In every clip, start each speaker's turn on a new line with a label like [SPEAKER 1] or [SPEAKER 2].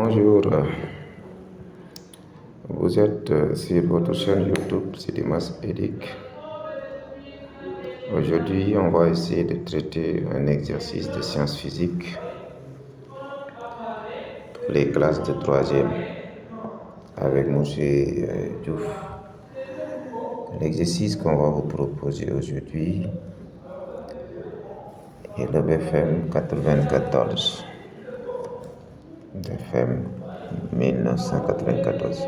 [SPEAKER 1] Bonjour, vous êtes sur votre chaîne YouTube Cinemas Edic. Aujourd'hui, on va essayer de traiter un exercice de sciences physiques pour les classes de 3e avec M. Diouf. L'exercice qu'on va vous proposer aujourd'hui est le BFM 94. BFM 1994.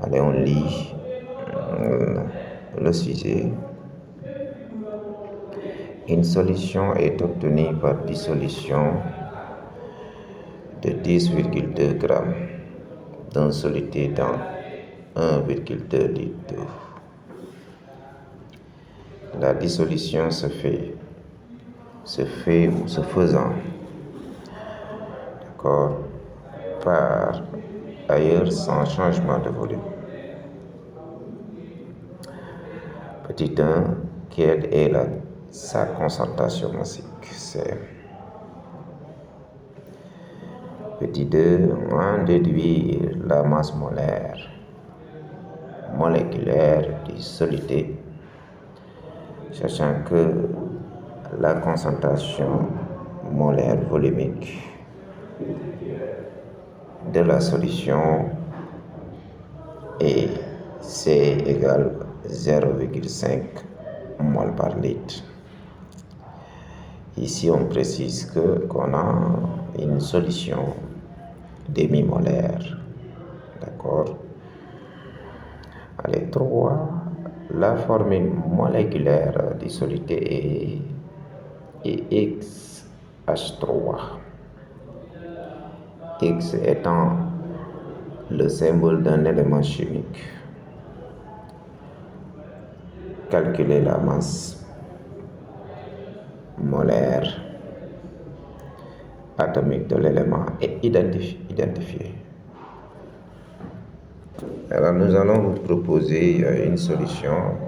[SPEAKER 1] Allez, on lit le sujet. Une solution est obtenue par dissolution de 10,2 g d'un soluté dans 1,2 litre d'eau. La dissolution se faisant, d'accord, par ailleurs sans changement de volume. Petit 1, quelle est sa concentration massique, CM. Petit 2, en déduire la masse moléculaire du soluté, sachant que la concentration molaire volumique de la solution est C égale 0,5 mol par litre. Ici, on précise qu'on a une solution demi-molaire. D'accord? Allez, 3. La formule moléculaire du soluté est XH3. X étant le symbole d'un élément chimique. Calculer la masse molaire atomique de l'élément est identifié. Alors nous allons vous proposer une solution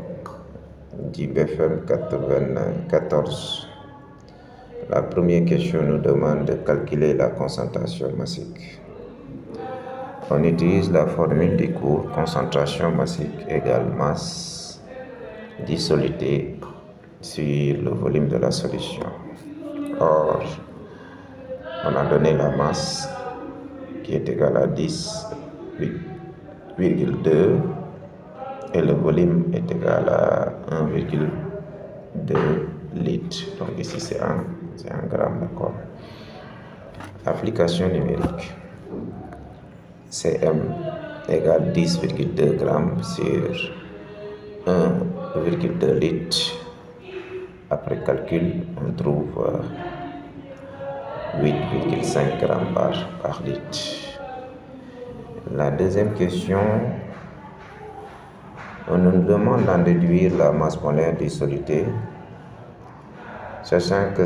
[SPEAKER 1] du BFM 94. La première question nous demande de calculer la concentration massique. On utilise la formule du cours concentration massique égale masse du soluté sur le volume de la solution. Or, on a donné la masse qui est égale à 10,2 et le volume est égal à 1,2 litres. Donc ici c'est un gramme, d'accord. Application numérique. CM égale 10,2 grammes sur 1,2 litres. Après calcul, on trouve 8,5 grammes par litre. La deuxième question, on nous demande d'en déduire la masse molaire du soluté, sachant que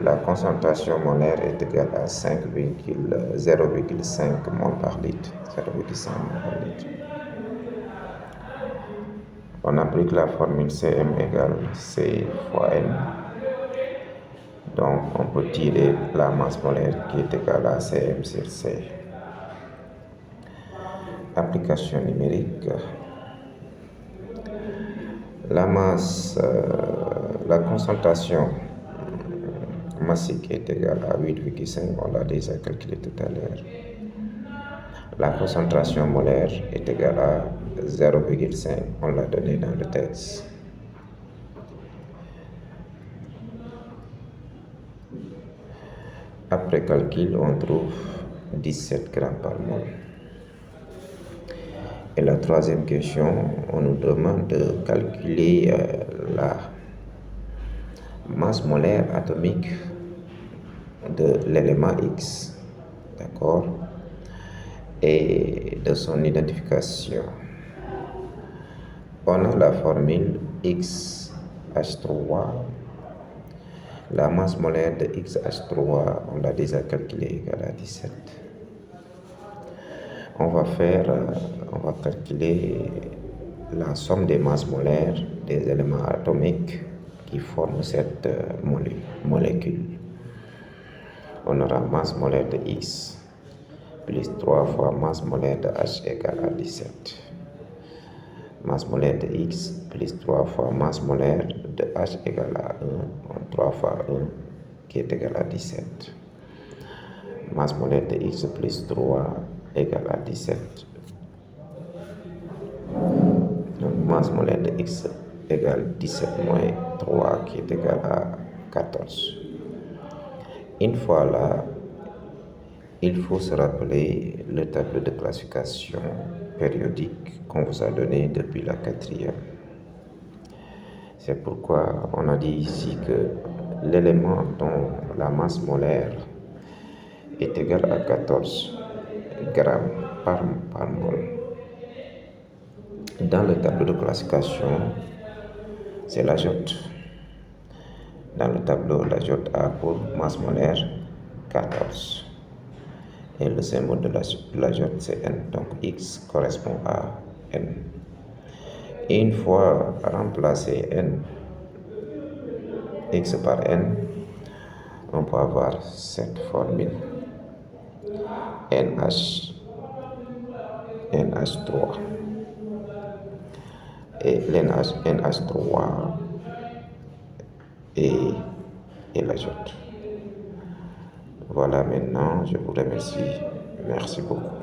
[SPEAKER 1] la concentration molaire est égale à 0,5 mol par litre. 0,5 mol par litre. On applique la formule Cm égale C fois N. Donc, on peut tirer la masse molaire qui est égale à Cm sur C. Application numérique. La concentration massique est égale à 8,5, on l'a déjà calculé tout à l'heure. La concentration molaire est égale à 0,5, on l'a donné dans le texte. Après calcul, on trouve 17 grammes par mol. Et la troisième question, on nous demande de calculer la masse molaire atomique de l'élément X, d'accord, et de son identification. On a la formule XH3. La masse molaire de XH3, on l'a déjà calculée, égale à 17. On va calculer la somme des masses molaires des éléments atomiques qui forment cette molécule. On aura masse molaire de X plus 3 fois masse molaire de H égale à 17. Masse molaire de X plus 3 fois masse molaire de H égale à 1, 3 fois 1 qui est égal à 17. Masse molaire de X plus 3 égale à 17. Donc masse molaire de X égale 17 moins 3 qui est égal à 14. Une fois là, il faut se rappeler le tableau de classification périodique qu'on vous a donné depuis la 4e. C'est pourquoi on a dit ici que l'élément dont la masse molaire est égale à 14 grammes par mol. Dans le tableau de classification, c'est l'azote. Dans le tableau, l'azote a pour masse molaire 14. Et le symbole de l'azote, c'est N. Donc X correspond à N. Et une fois remplacé N, X par N, on peut avoir cette formule. NH3. Et NH3 et l'azote. Voilà, maintenant, je vous remercie. Merci beaucoup.